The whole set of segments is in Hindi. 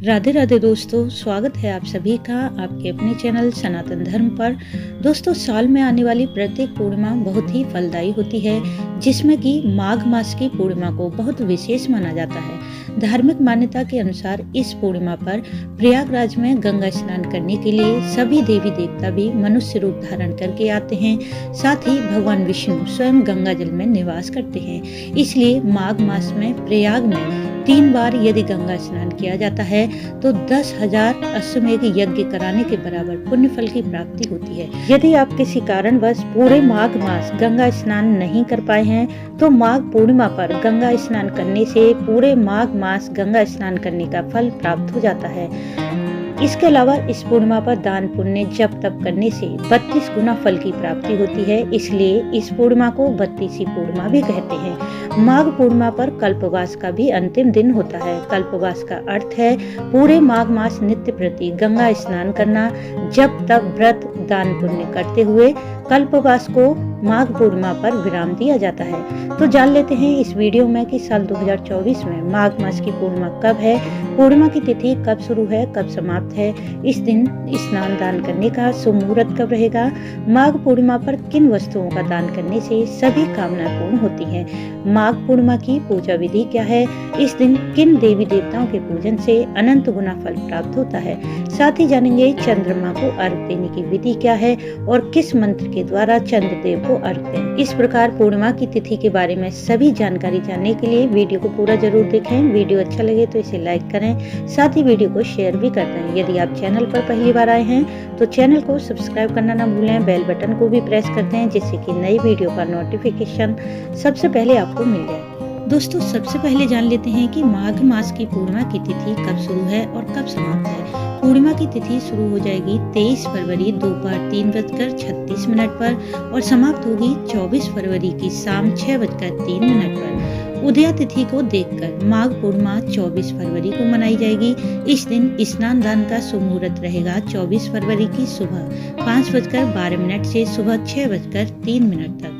राधे राधे दोस्तों, स्वागत है आप सभी का आपके अपने चैनल सनातन धर्म पर। दोस्तों, साल में आने वाली प्रत्येक पूर्णिमा बहुत ही फलदायी होती है, जिसमें कि माघ मास की पूर्णिमा को बहुत विशेष माना जाता है। धार्मिक मान्यता के अनुसार इस पूर्णिमा पर प्रयागराज में गंगा स्नान करने के लिए सभी देवी देवता भी मनुष्य रूप धारण करके आते हैं। साथ ही भगवान विष्णु स्वयं गंगा जल में निवास करते हैं। इसलिए माघ मास में प्रयाग में 3 बार यदि गंगा स्नान किया जाता है तो 10,000 अश्वमेध यज्ञ कराने के बराबर पुण्य फल की प्राप्ति होती है। यदि आप किसी कारणवश पूरे माघ मास गंगा स्नान नहीं कर पाए हैं तो माघ पूर्णिमा पर गंगा स्नान करने से पूरे माघ मास गंगा स्नान करने का फल प्राप्त हो जाता है। इसके अलावा इस पूर्णिमा पर दान पुण्य जप तप करने से 32 गुना फल की प्राप्ति होती है। इसलिए इस पूर्णिमा को 32वीं पूर्णिमा भी कहते हैं। माघ पूर्णिमा पर कल्पवास का भी अंतिम दिन होता है। कल्पवास का अर्थ है पूरे माघ मास नित्य प्रति गंगा स्नान करना, जप तप व्रत दान पुण्य करते हुए कल्पवास को माघ पूर्णिमा पर विराम दिया जाता है। तो जान लेते हैं इस वीडियो में कि साल 2024 में माघ मास की पूर्णिमा कब है, पूर्णिमा की तिथि कब शुरू है, कब समाप्त है, इस दिन स्नान दान करने का शुभ मुहूर्त कब रहेगा, माघ पूर्णिमा पर किन वस्तुओं का दान करने से सभी कामनाएं पूर्ण होती हैं, माघ पूर्णिमा की पूजा विधि क्या है, इस दिन किन देवी देवताओं के पूजन से अनंत गुना फल प्राप्त होता है। साथ ही जानेंगे चंद्रमा को अर्घ देने की विधि क्या है और किस मंत्र के द्वारा चंद्रदेव को अर्घ दें। इस प्रकार पूर्णिमा की तिथि के बारे में सभी जानकारी जानने के लिए वीडियो को पूरा जरूर देखें। वीडियो अच्छा लगे तो इसे लाइक करें, साथ ही वीडियो को शेयर भी कर दें। यदि आप चैनल पर पहली बार आए हैं तो चैनल को सब्सक्राइब करना ना भूलें, बेल बटन को भी प्रेस कर दें जिससे कि नई वीडियो का नोटिफिकेशन सबसे पहले आपको मिल जाए। दोस्तों, सबसे पहले जान लेते हैं कि माघ मास की पूर्णिमा की तिथि कब शुरू है और कब समाप्त है। पूर्णिमा की तिथि शुरू हो जाएगी 23 फरवरी दोपहर 3:36 पर और समाप्त होगी 24 फरवरी की शाम 6:03 पर। उदया तिथि को देखकर माघ पूर्णिमा 24 फरवरी को मनाई जाएगी। इस दिन स्नान दान का शुभ मुहूर्त रहेगा 24 फरवरी की सुबह 5:12 से सुबह 6:03 तक।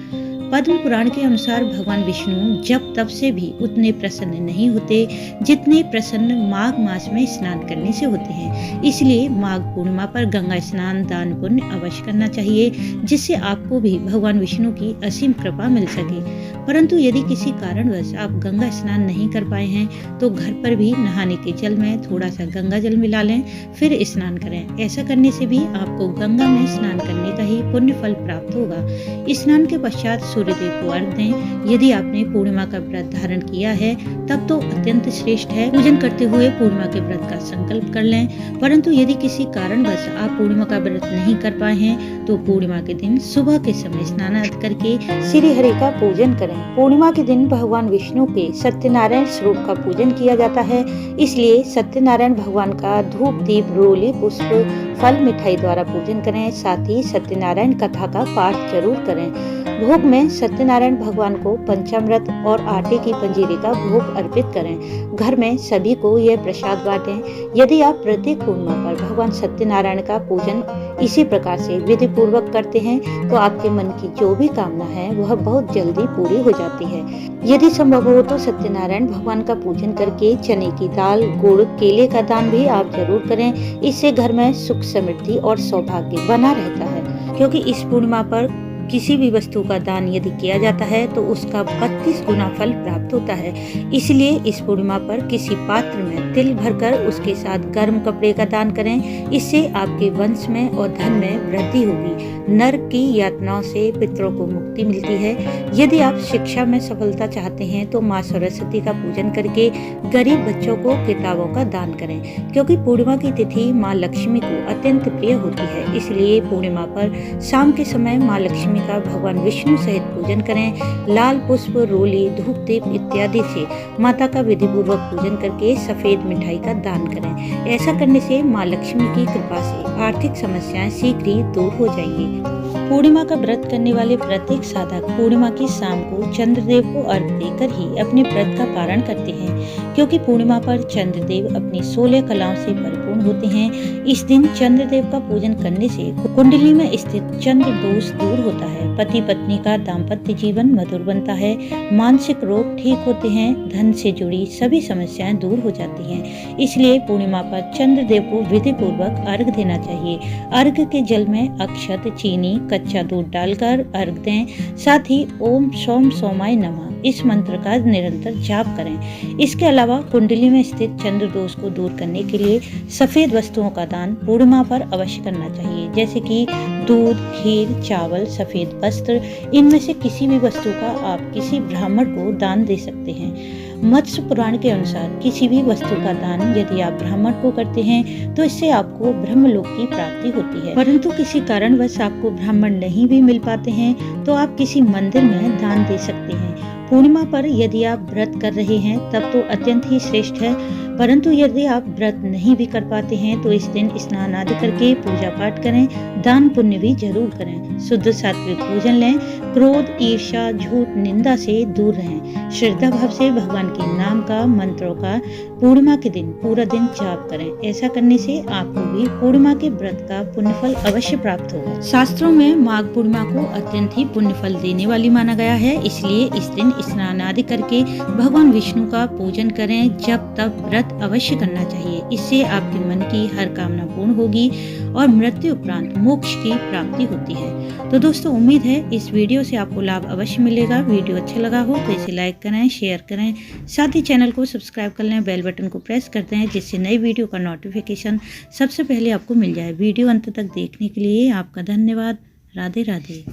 पद्म पुराण के अनुसार भगवान विष्णु जप तप से भी उतने प्रसन्न नहीं होते जितने प्रसन्न माघ मास में स्नान करने से होते हैं। इसलिए माघ पूर्णिमा पर गंगा स्नान दान पुण्य अवश्य करना चाहिए, जिससे आपको भी भगवान विष्णु की असीम कृपा मिल सके। परंतु यदि किसी कारणवश आप गंगा स्नान नहीं कर पाए हैं तो घर पर भी नहाने के जल में थोड़ा सा गंगा जल मिला लें, फिर स्नान करें। ऐसा करने से भी आपको गंगा में स्नान करने का ही पुण्य फल प्राप्त होगा। स्नान के पश्चात सूर्यदेव को अर्घ दें। यदि आपने पूर्णिमा का व्रत धारण किया है तब तो अत्यंत श्रेष्ठ है। पूजन करते हुए पूर्णिमा के व्रत का संकल्प कर लें। परंतु यदि किसी कारणवश आप पूर्णिमा का व्रत नहीं कर पाए हैं तो पूर्णिमा के दिन सुबह के समय स्नान करके श्री हरि का पूजन करें। पूर्णिमा के दिन भगवान विष्णु के सत्यनारायण स्वरूप का पूजन किया जाता है। इसलिए सत्यनारायण भगवान का धूप दीप रोली पुष्प फल मिठाई द्वारा पूजन करें। साथ ही सत्यनारायण कथा का पाठ जरूर करें। भोग में सत्यनारायण भगवान को पंचामृत और आटे की पंजीरी का भोग अर्पित करें। घर में सभी को यह प्रसाद बांटें। यदि आप प्रत्येक पूर्णिमा पर भगवान सत्यनारायण का पूजन इसी प्रकार से विधि पूर्वक करते हैं तो आपके मन की जो भी कामना है वह बहुत जल्दी पूरी हो जाती है। यदि संभव हो तो सत्यनारायण भगवान का पूजन करके चने की दाल गुड़ केले का दान भी आप जरूर करें। इससे घर में सुख समृद्धि और सौभाग्य बना रहता है, क्योंकि इस पूर्णिमा पर किसी भी वस्तु का दान यदि किया जाता है तो उसका 32 गुना फल प्राप्त होता है। इसलिए इस पूर्णिमा पर किसी पात्र में तिल भरकर उसके साथ गर्म कपड़े का दान करें। इससे आपके वंश में और धन में वृद्धि होगी। नरक की यातनाओं से पितरों को मुक्ति मिलती है। यदि आप शिक्षा में सफलता चाहते हैं तो माँ सरस्वती का पूजन करके गरीब बच्चों को किताबों का दान करें, क्योंकि पूर्णिमा की तिथि माँ लक्ष्मी को अत्यंत प्रिय होती है। इसलिए पूर्णिमा पर शाम के समय माँ लक्ष्मी का भगवान विष्णु सहित पूजन करें। लाल पुष्प रोली धूप दीप इत्यादि से माता का विधि पूर्वक पूजन करके सफेद मिठाई का दान करें। ऐसा करने से माँ लक्ष्मी की कृपा से आर्थिक समस्याएं शीघ्र ही दूर हो जाएंगी। पूर्णिमा का व्रत करने वाले प्रत्येक साधक पूर्णिमा की शाम को चंद्रदेव को अर्घ देकर ही अपने व्रत का पारण करते हैं, क्योंकि पूर्णिमा पर चंद्रदेव अपनी 16 कलाओं से परिपूर्ण होते हैं। इस दिन चंद्रदेव का पूजन करने से कुंडली में स्थित चंद्र दोष दूर होता है, पति पत्नी का दाम्पत्य जीवन मधुर बनता है, मानसिक रोग ठीक होते हैं, धन से जुड़ी सभी समस्याएं दूर हो जाती हैं। इसलिए पूर्णिमा पर चंद्रदेव को विधि पूर्वक अर्घ देना चाहिए। अर्घ के जल में अक्षत, चीनी, कच्चा दूध डालकर अर्घ दें। साथ ही ओम सोम सोमाय नमः इस मंत्र का निरंतर जाप करें। इसके अलावा कुंडली में स्थित चंद्र दोष को दूर करने के लिए सफेद वस्तुओं का दान पूर्णिमा पर अवश्य करना चाहिए, जैसे कि दूध, खीर, चावल, सफेद वस्त्र। इनमें से किसी भी वस्तु का आप किसी ब्राह्मण को दान दे सकते हैं। मत्स्य पुराण के अनुसार किसी भी वस्तु का दान यदि आप ब्राह्मण को करते हैं तो इससे आपको ब्रह्मलोक की प्राप्ति होती है। परंतु किसी कारणवश आपको ब्राह्मण नहीं भी मिल पाते हैं तो आप किसी मंदिर में दान दे सकते हैं। पूर्णिमा पर यदि आप व्रत कर रहे हैं तब तो अत्यंत ही श्रेष्ठ है, परंतु यदि आप व्रत नहीं भी कर पाते हैं तो इस दिन स्नान आदि करके पूजा पाठ करें, दान पुण्य भी जरूर करें, शुद्ध सात्विक भोजन लें, क्रोध, ईर्ष्या, झूठ, निंदा से दूर रहें, श्रद्धा भाव से भगवान के नाम का, मंत्रों का पूर्णिमा के दिन पूरा दिन जाप करें। ऐसा करने से आपको भी पूर्णिमा के व्रत का पुण्यफल अवश्य प्राप्त होगा। शास्त्रों में माघ पूर्णिमा को अत्यंत ही पुण्यफल देने वाली माना गया है, इसलिए इस दिन स्नान आदि करके भगवान विष्णु का पूजन करें। जब तब व्रत अवश्य करना चाहिए, इससे आपके मन की हर कामना पूर्ण होगी और मृत्यु उपरांत मोक्ष की प्राप्ति होती है। तो दोस्तों, उम्मीद है इस वीडियो से आपको लाभ अवश्य मिलेगा। वीडियो अच्छा लगा हो तो इसे लाइक करें, शेयर करें, साथ ही चैनल को सब्सक्राइब कर लें, बेल बटन को प्रेस करते हैं जिससे नई वीडियो का नोटिफिकेशन सबसे पहले आपको मिल जाए। वीडियो अंत तक देखने के लिए आपका धन्यवाद। राधे राधे।